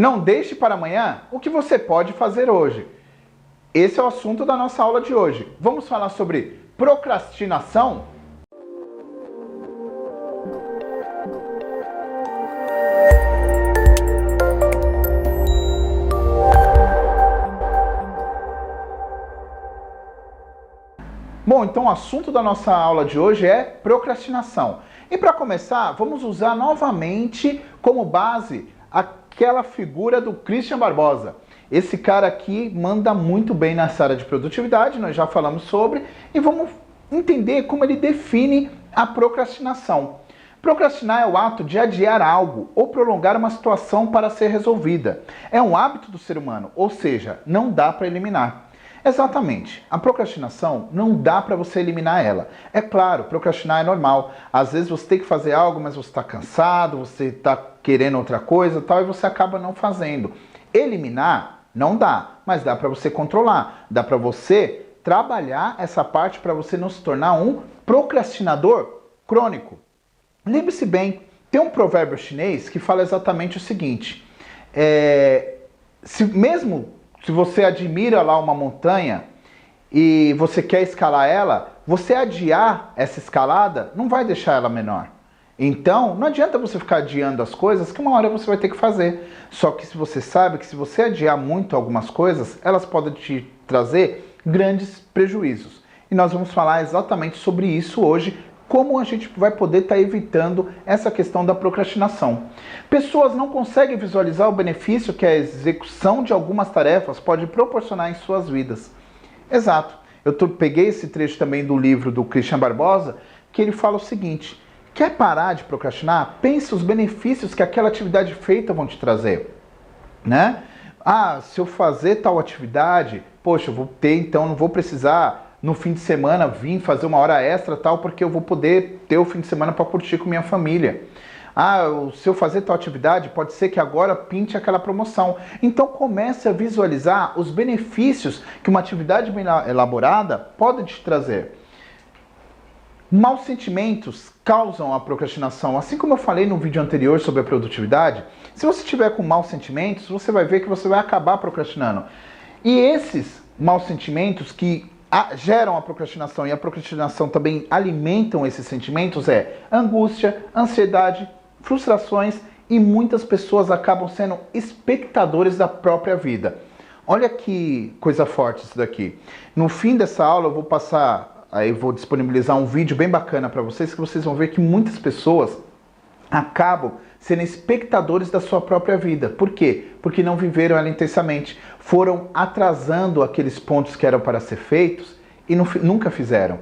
Não deixe para amanhã o que você pode fazer hoje. Esse é o assunto da nossa aula de hoje. Vamos falar sobre procrastinação? Bom, então o assunto da nossa aula de hoje é procrastinação. E para começar, vamos usar novamente como base aquela figura do Christian Barbosa. Esse cara aqui manda muito bem nessa área de produtividade, nós já falamos sobre, e vamos entender como ele define a procrastinação. Procrastinar é o ato de adiar algo ou prolongar uma situação para ser resolvida. É um hábito do ser humano, ou seja, não dá para eliminar. Exatamente. A procrastinação não dá para você eliminar ela. É claro, procrastinar é normal. Às vezes você tem que fazer algo, mas você está cansado, você está querendo outra coisa tal, e você acaba não fazendo. Eliminar não dá, mas dá para você controlar. Dá para você trabalhar essa parte para você não se tornar um procrastinador crônico. Lembre-se bem, tem um provérbio chinês que fala exatamente o seguinte. Se você admira lá uma montanha e você quer escalar ela, você adiar essa escalada não vai deixar ela menor. Então, não adianta você ficar adiando as coisas que uma hora você vai ter que fazer. Só que se você sabe que se você adiar muito algumas coisas, elas podem te trazer grandes prejuízos. E nós vamos falar exatamente sobre isso hoje, como a gente vai poder estar evitando essa questão da procrastinação. Pessoas não conseguem visualizar o benefício que a execução de algumas tarefas pode proporcionar em suas vidas. Exato. Eu peguei esse trecho também do livro do Christian Barbosa, que ele fala o seguinte: quer parar de procrastinar? Pense os benefícios que aquela atividade feita vão te trazer. Né? Se eu fazer tal atividade, poxa, eu vou ter, então não vou precisar no fim de semana vir fazer uma hora extra tal, porque eu vou poder ter o fim de semana para curtir com minha família. Se eu fazer tal atividade, pode ser que agora pinte aquela promoção. Então comece a visualizar os benefícios que uma atividade bem elaborada pode te trazer. Maus sentimentos causam a procrastinação. Assim como eu falei no vídeo anterior sobre a produtividade, se você tiver com maus sentimentos, você vai ver que você vai acabar procrastinando. E esses maus sentimentos que geram a procrastinação e a procrastinação também alimentam esses sentimentos angústia, ansiedade, frustrações, e muitas pessoas acabam sendo espectadores da própria vida. Olha que coisa forte isso daqui. No fim dessa aula eu vou vou disponibilizar um vídeo bem bacana para vocês, que vocês vão ver que muitas pessoas acabam sendo espectadores da sua própria vida. Por quê? Porque não viveram ela intensamente. Foram atrasando aqueles pontos que eram para ser feitos e nunca fizeram.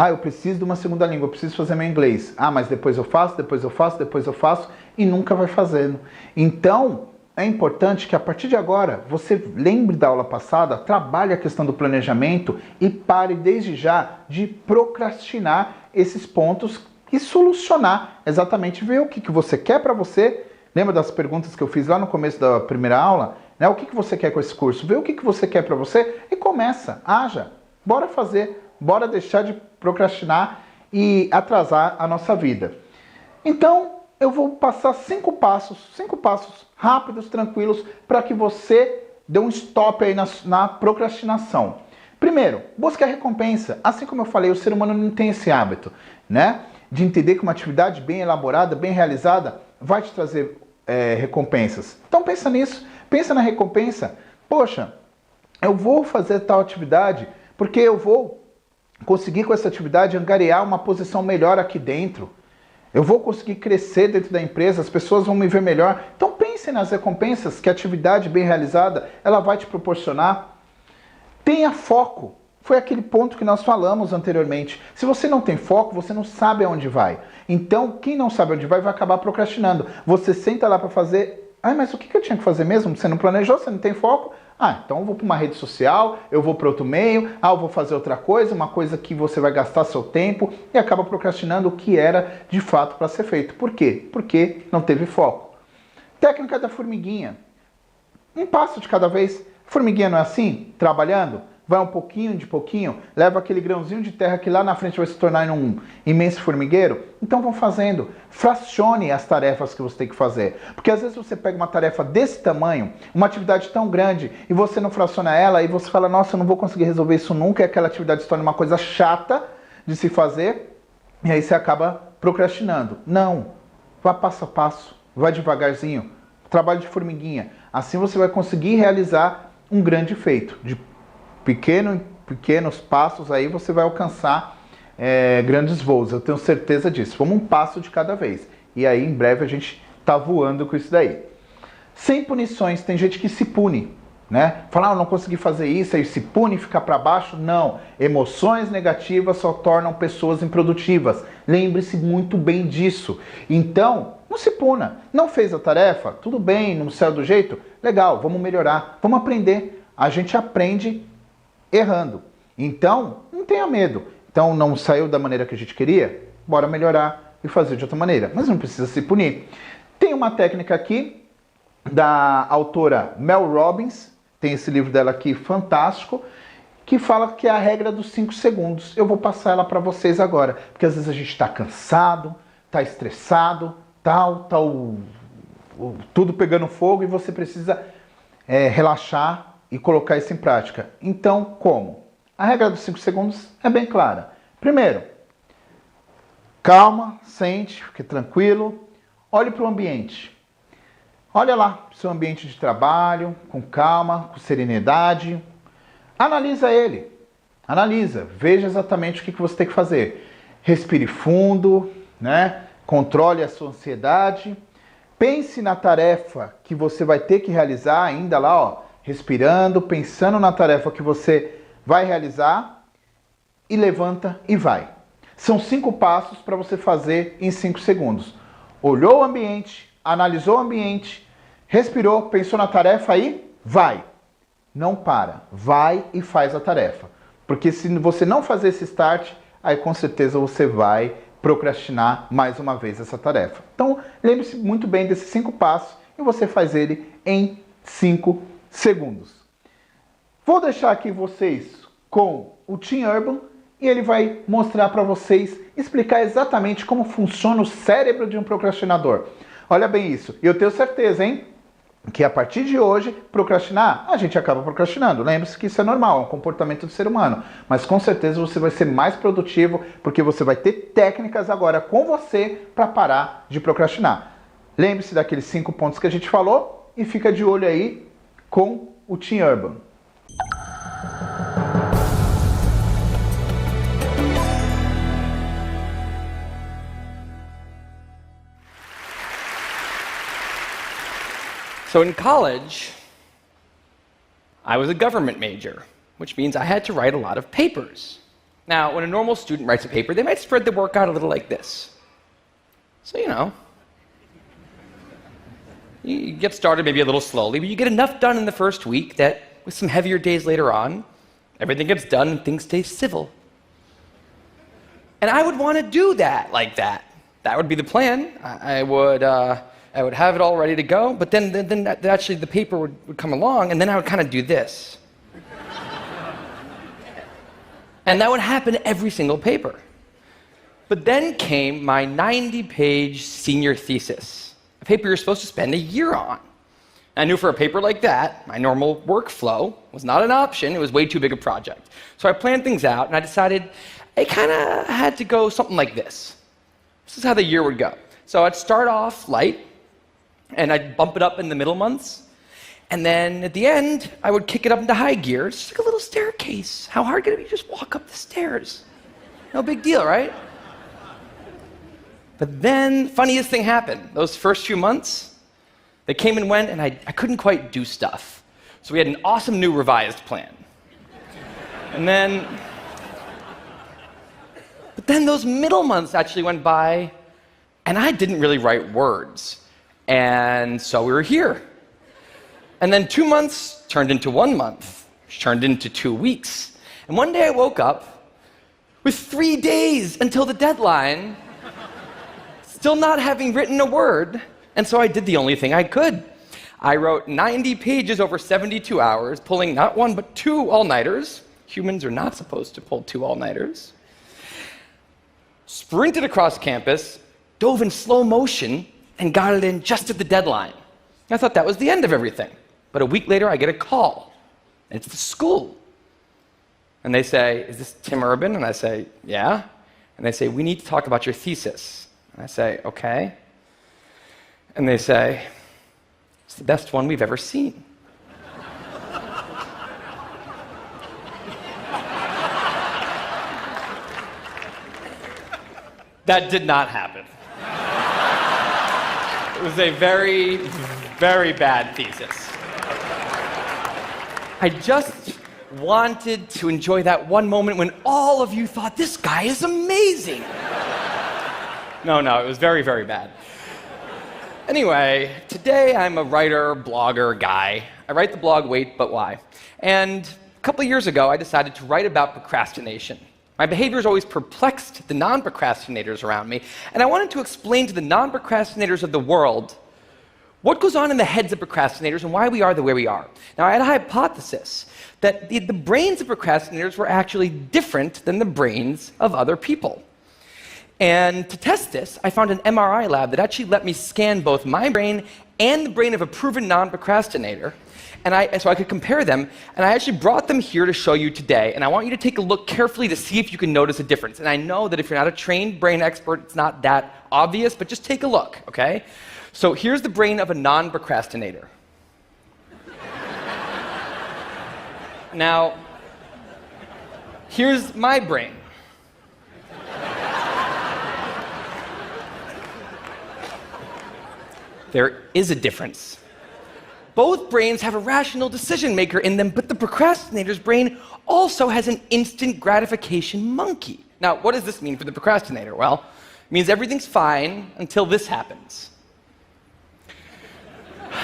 Eu preciso de uma segunda língua, eu preciso fazer meu inglês. Mas depois eu faço e nunca vai fazendo. Então, é importante que a partir de agora você lembre da aula passada, trabalhe a questão do planejamento e pare desde já de procrastinar esses pontos e solucionar, exatamente ver o que você quer para você. Lembra das perguntas que eu fiz lá no começo da primeira aula? O que você quer com esse curso? Vê o que você quer para você e começa, haja. Bora fazer, bora deixar de procrastinar e atrasar a nossa vida. Então, eu vou passar 5 passos rápidos, tranquilos, para que você dê um stop aí na procrastinação. Primeiro, busque a recompensa. Assim como eu falei, o ser humano não tem esse hábito, né? De entender que uma atividade bem elaborada, bem realizada, vai te trazer recompensas. Então pensa nisso, pensa na recompensa. Poxa, eu vou fazer tal atividade porque eu vou conseguir com essa atividade angariar uma posição melhor aqui dentro. Eu vou conseguir crescer dentro da empresa, as pessoas vão me ver melhor. Então pense nas recompensas que a atividade bem realizada ela vai te proporcionar. Tenha foco. Foi aquele ponto que nós falamos anteriormente. Se você não tem foco, você não sabe aonde vai. Então, quem não sabe onde vai acabar procrastinando. Você senta lá para fazer... mas o que eu tinha que fazer mesmo? Você não planejou, você não tem foco? Então eu vou para uma rede social, eu vou para outro meio, eu vou fazer outra coisa, uma coisa que você vai gastar seu tempo e acaba procrastinando o que era de fato para ser feito. Por quê? Porque não teve foco. Técnica da formiguinha. Um passo de cada vez. Formiguinha não é assim? Trabalhando? vai um pouquinho de pouquinho, leva aquele grãozinho de terra que lá na frente vai se tornar um imenso formigueiro. Então vão fazendo, fracione as tarefas que você tem que fazer. Porque às vezes você pega uma tarefa desse tamanho, uma atividade tão grande, e você não fraciona ela, e você fala, nossa, eu não vou conseguir resolver isso nunca, e aquela atividade se torna uma coisa chata de se fazer, e aí você acaba procrastinando. Não, vá passo a passo, vá devagarzinho, trabalho de formiguinha. Assim você vai conseguir realizar um grande feito. De pequenos passos aí você vai alcançar grandes voos. Eu tenho certeza disso. Vamos um passo de cada vez. E aí em breve a gente tá voando com isso daí. Sem punições. Tem gente que se pune, né? Fala, eu não consegui fazer isso, aí se pune, fica para baixo. Não. Emoções negativas só tornam pessoas improdutivas. Lembre-se muito bem disso. Então, não se puna. Não fez a tarefa? Tudo bem, não saiu do jeito? Legal, vamos melhorar, vamos aprender. A gente aprende errando. Então, não tenha medo. Então, não saiu da maneira que a gente queria? Bora melhorar e fazer de outra maneira. Mas não precisa se punir. Tem uma técnica aqui da autora Mel Robbins, tem esse livro dela aqui fantástico, que fala que é a regra dos 5 segundos. Eu vou passar ela para vocês agora, porque às vezes a gente está cansado, está estressado, tudo pegando fogo e você precisa relaxar e colocar isso em prática. Então, como? A regra dos 5 segundos é bem clara. Primeiro, calma, sente, fique tranquilo, olhe para o ambiente. Olha lá, seu ambiente de trabalho, com calma, com serenidade. Analisa ele. Analisa, veja exatamente o que você tem que fazer. Respire fundo, né? Controle a sua ansiedade. Pense na tarefa que você vai ter que realizar ainda lá, ó, respirando, pensando na tarefa que você vai realizar e levanta e vai. São 5 passos para você fazer em 5 segundos. Olhou o ambiente, analisou o ambiente, respirou, pensou na tarefa e vai. Não para, vai e faz a tarefa. Porque se você não fazer esse start, aí com certeza você vai procrastinar mais uma vez essa tarefa. Então, lembre-se muito bem desses 5 passos e você faz ele em 5 segundos. Vou deixar aqui vocês com o Tim Urban e ele vai mostrar para vocês, explicar exatamente como funciona o cérebro de um procrastinador. Olha bem isso. E eu tenho certeza, hein? Que a partir de hoje, procrastinar, a gente acaba procrastinando. Lembre-se que isso é normal, é um comportamento do ser humano. Mas com certeza você vai ser mais produtivo, porque você vai ter técnicas agora com você para parar de procrastinar. Lembre-se daqueles 5 pontos que a gente falou e fica de olho aí com o Tim Urban. So in college, I was a government major, which means I had to write a lot of papers. Now, when a normal student writes a paper, they might spread the work out a little like this. So, you get started maybe a little slowly, but you get enough done in the first week that with some heavier days later on, everything gets done and things stay civil. And I would want to do that like that. That would be the plan. I would have it all ready to go, but then actually the paper would come along, and then I would kind of do this. And that would happen every single paper. But then came my 90-page senior thesis, a paper you're supposed to spend a year on. I knew for a paper like that, my normal workflow was not an option. It was way too big a project. So I planned things out, and I decided I kind of had to go something like this. This is how the year would go. So I'd start off light, and I'd bump it up in the middle months. And then at the end, I would kick it up into high gear. It's just like a little staircase. How hard could it be? Just walk up the stairs. No big deal, right? But then, funniest thing happened. Those first few months, they came and went, and I couldn't quite do stuff. So we had an awesome new revised plan. But then those middle months actually went by, and I didn't really write words. And so we were here. And then 2 months turned into 1 month, which turned into 2 weeks. And one day I woke up with 3 days until the deadline, still not having written a word. And so I did the only thing I could. I wrote 90 pages over 72 hours, pulling not 1 but 2 all-nighters, Humans are not supposed to pull 2 all-nighters. Sprinted across campus, dove in slow motion, and got it in just at the deadline. I thought that was the end of everything. But a week later, I get a call, and it's the school. And they say, "Is this Tim Urban?" And I say, "Yeah." And they say, "We need to talk about your thesis." And I say, "Okay." And they say, "It's the best one we've ever seen." That did not happen. It was a very, very bad thesis. I just wanted to enjoy that one moment when all of you thought, "This guy is amazing." No, it was very, very bad. Anyway, today I'm a writer, blogger guy. I write the blog Wait, But Why? And a couple of years ago, I decided to write about procrastination. My behaviors always perplexed the non-procrastinators around me, and I wanted to explain to the non-procrastinators of the world what goes on in the heads of procrastinators and why we are the way we are. Now, I had a hypothesis that the brains of procrastinators were actually different than the brains of other people. And to test this, I found an MRI lab that actually let me scan both my brain and the brain of a proven non-procrastinator, so I could compare them, and I actually brought them here to show you today, and I want you to take a look carefully to see if you can notice a difference. And I know that if you're not a trained brain expert, it's not that obvious, but just take a look, okay? So here's the brain of a non-procrastinator. Now, here's my brain. There is a difference. Both brains have a rational decision maker in them, but the procrastinator's brain also has an instant gratification monkey. Now, what does this mean for the procrastinator? Well, it means everything's fine until this happens.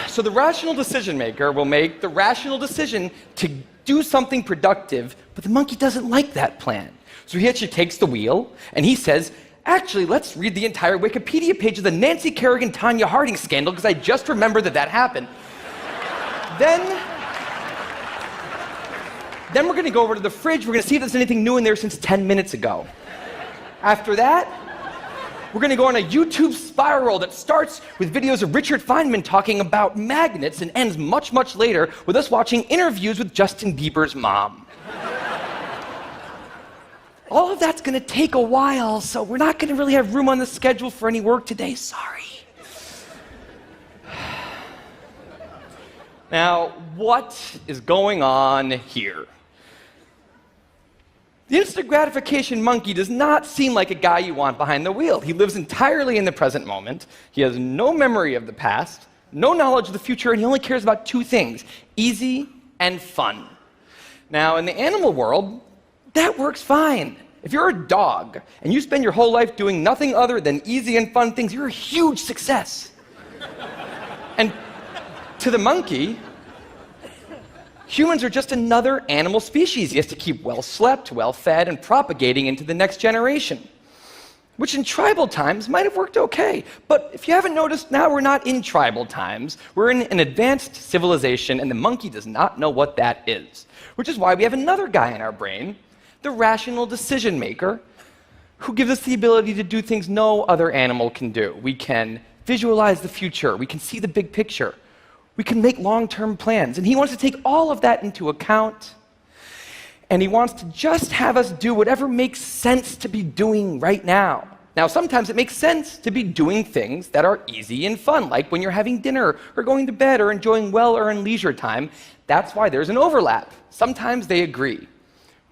So the rational decision maker will make the rational decision to do something productive, but the monkey doesn't like that plan. So he actually takes the wheel and he says, "Actually, let's read the entire Wikipedia page of the Nancy Kerrigan-Tanya Harding scandal because I just remembered that happened." Then we're going to go over to the fridge. We're going to see if there's anything new in there since 10 minutes ago. After that, we're going to go on a YouTube spiral that starts with videos of Richard Feynman talking about magnets and ends much, much later with us watching interviews with Justin Bieber's mom. All of that's going to take a while, so we're not going to really have room on the schedule for any work today. Sorry. Now, what is going on here? The instant gratification monkey does not seem like a guy you want behind the wheel. He lives entirely in the present moment. He has no memory of the past, no knowledge of the future, and he only cares about 2 things: easy and fun. Now, in the animal world, that works fine. If you're a dog and you spend your whole life doing nothing other than easy and fun things, you're a huge success. And to the monkey, humans are just another animal species. He has to keep well slept, well fed, and propagating into the next generation, which in tribal times might have worked okay. But if you haven't noticed, now we're not in tribal times. We're in an advanced civilization, and the monkey does not know what that is, which is why we have another guy in our brain, the rational decision maker, who gives us the ability to do things no other animal can do. We can visualize the future. We can see the big picture. We can make long-term plans. And he wants to take all of that into account. And he wants to just have us do whatever makes sense to be doing right now. Now, sometimes it makes sense to be doing things that are easy and fun, like when you're having dinner or going to bed or enjoying well-earned leisure time. That's why there's an overlap. Sometimes they agree.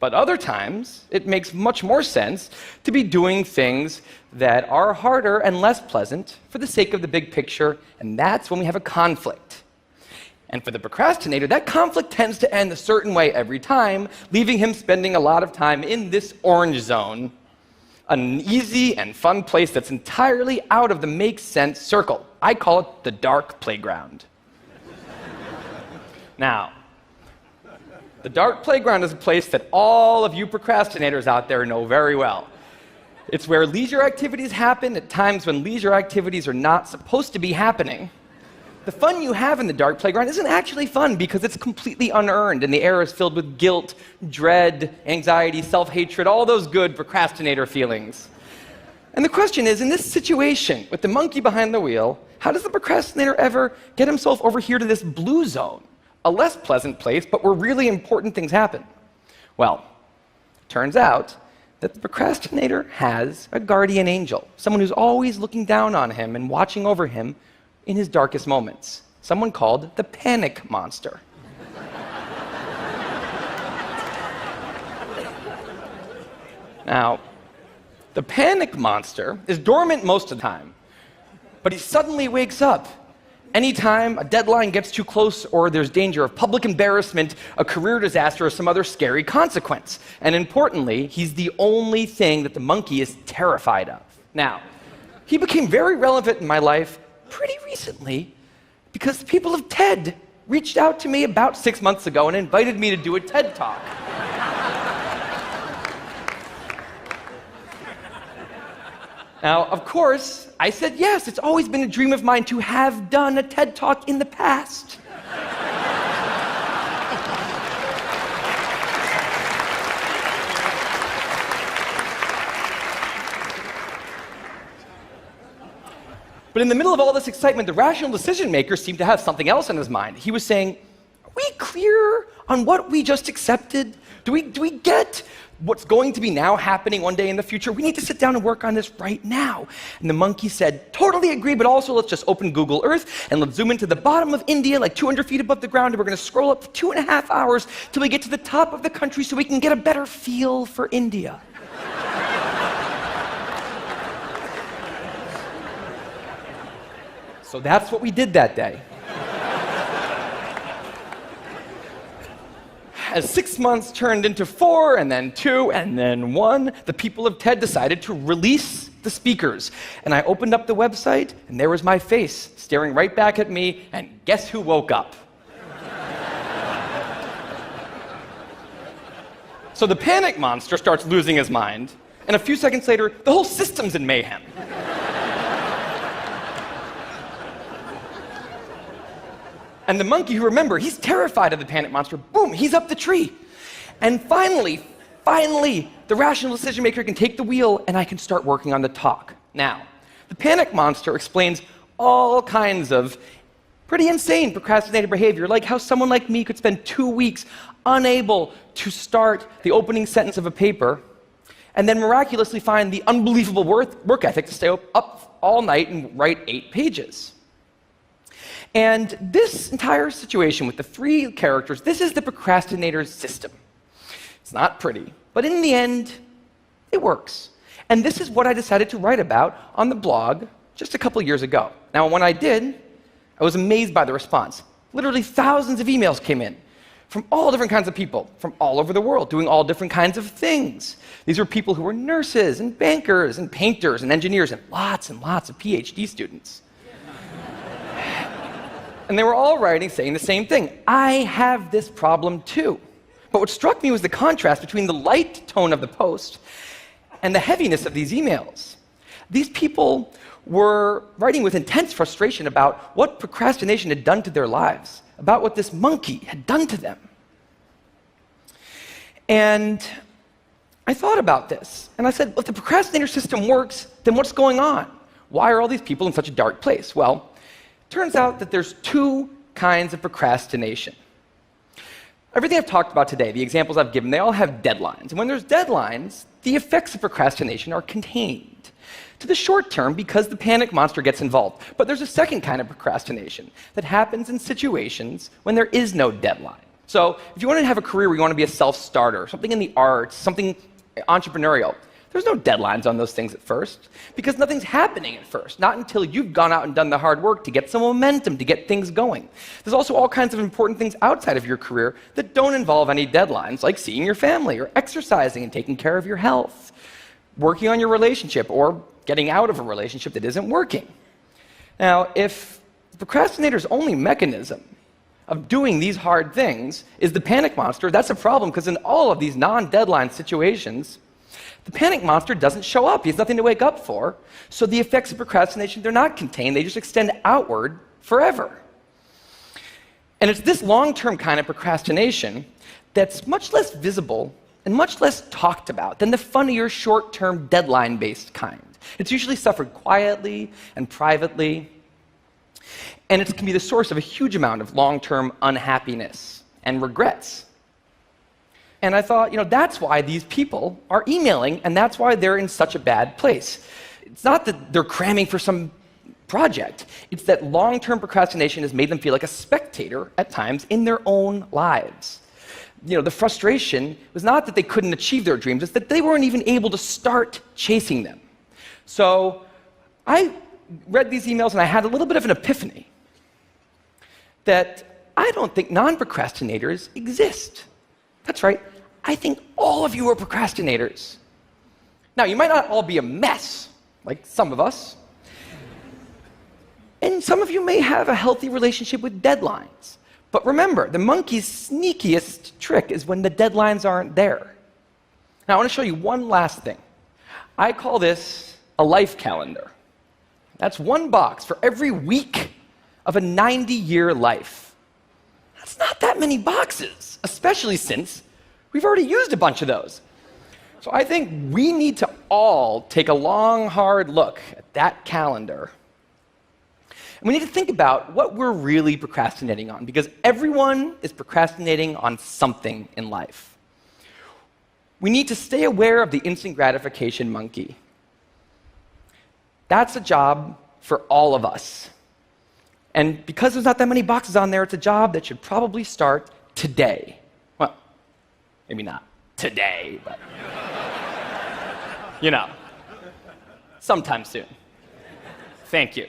But other times, it makes much more sense to be doing things that are harder and less pleasant for the sake of the big picture, and that's when we have a conflict. And for the procrastinator, that conflict tends to end a certain way every time, leaving him spending a lot of time in this orange zone, an easy and fun place that's entirely out of the make sense circle. I call it the dark playground. Now, the dark playground is a place that all of you procrastinators out there know very well. It's where leisure activities happen at times when leisure activities are not supposed to be happening. the fun you have in the dark playground isn't actually fun because it's completely unearned and the air is filled with guilt, dread, anxiety, self-hatred, all those good procrastinator feelings. And the question is, in this situation with the monkey behind the wheel, how does the procrastinator ever get himself over here to this blue zone, a less pleasant place, but where really important things happen? Well, turns out that the procrastinator has a guardian angel, someone who's always looking down on him and watching over him in his darkest moments, someone called the panic monster. Now, the panic monster is dormant most of the time, but he suddenly wakes up anytime a deadline gets too close or there's danger of public embarrassment, a career disaster, or some other scary consequence. And importantly, he's the only thing that the monkey is terrified of. Now, he became very relevant in my life pretty recently because the people of TED reached out to me about 6 months ago and invited me to do a TED Talk. Now, of course, I said yes. It's always been a dream of mine to have done a TED Talk in the past. But in the middle of all this excitement, the rational decision maker seemed to have something else on his mind. He was saying, are we clear on what we just accepted? Do we get what's going to be now happening one day in the future? We need to sit down and work on this right now. And the monkey said, totally agree, but also let's just open Google Earth and let's zoom into the bottom of India, like 200 feet above the ground, and we're going to scroll up for 2.5 hours till we get to the top of the country so we can get a better feel for India. So that's what we did that day. As 6 months turned into 4, and then 2, and then 1, the people of TED decided to release the speakers. And I opened up the website, and there was my face staring right back at me, and guess who woke up? So the panic monster starts losing his mind, and a few seconds later, the whole system's in mayhem. And the monkey, who, remember, he's terrified of the panic monster, boom, he's up the tree. And finally, the rational decision maker can take the wheel and I can start working on the talk. Now, the panic monster explains all kinds of pretty insane procrastinated behavior, like how someone like me could spend 2 weeks unable to start the opening sentence of a paper and then miraculously find the unbelievable work ethic to stay up all night and write 8 pages. And this entire situation with the 3 characters, this is the procrastinator's system. It's not pretty, but in the end, it works. And this is what I decided to write about on the blog just a couple years ago. Now, when I did, I was amazed by the response. Literally thousands of emails came in from all different kinds of people, from all over the world, doing all different kinds of things. These were people who were nurses and bankers and painters and engineers and lots of PhD students. And they were all writing, saying the same thing. I have this problem too. But what struck me was the contrast between the light tone of the post and the heaviness of these emails. These people were writing with intense frustration about what procrastination had done to their lives, about what this monkey had done to them. And I thought about this, and I said, well, if the procrastinator system works, then what's going on? Why are all these people in such a dark place? Well, turns out that there's 2 kinds of procrastination. Everything I've talked about today, the examples I've given, they all have deadlines. And when there's deadlines, the effects of procrastination are contained to the short term because the panic monster gets involved. But there's a second kind of procrastination that happens in situations when there is no deadline. So if you want to have a career where you want to be a self-starter, something in the arts, something entrepreneurial, there's no deadlines on those things at first, because nothing's happening at first, not until you've gone out and done the hard work to get some momentum, to get things going. There's also all kinds of important things outside of your career that don't involve any deadlines, like seeing your family, or exercising and taking care of your health, working on your relationship, or getting out of a relationship that isn't working. Now, if the procrastinator's only mechanism of doing these hard things is the panic monster, that's a problem, because in all of these non-deadline situations, the panic monster doesn't show up. He has nothing to wake up for. So the effects of procrastination, they're not contained. They just extend outward forever. And it's this long-term kind of procrastination that's much less visible and much less talked about than the funnier, short-term, deadline-based kind. It's usually suffered quietly and privately, and it can be the source of a huge amount of long-term unhappiness and regrets. And I thought, that's why these people are emailing, and that's why they're in such a bad place. It's not that they're cramming for some project. It's that long-term procrastination has made them feel like a spectator at times in their own lives. The frustration was not that they couldn't achieve their dreams, it's that they weren't even able to start chasing them. So I read these emails and I had a little bit of an epiphany that I don't think non-procrastinators exist. That's right, I think all of you are procrastinators. Now, you might not all be a mess, like some of us, and some of you may have a healthy relationship with deadlines. But remember, the monkey's sneakiest trick is when the deadlines aren't there. Now, I want to show you one last thing. I call this a life calendar. That's one box for every week of a 90-year life. That's not that many boxes, especially since we've already used a bunch of those. So I think we need to all take a long, hard look at that calendar. And we need to think about what we're really procrastinating on, because everyone is procrastinating on something in life. We need to stay aware of the instant gratification monkey. That's a job for all of us. And because there's not that many boxes on there, it's a job that should probably start today. Well, maybe not today, but sometime soon. Thank you.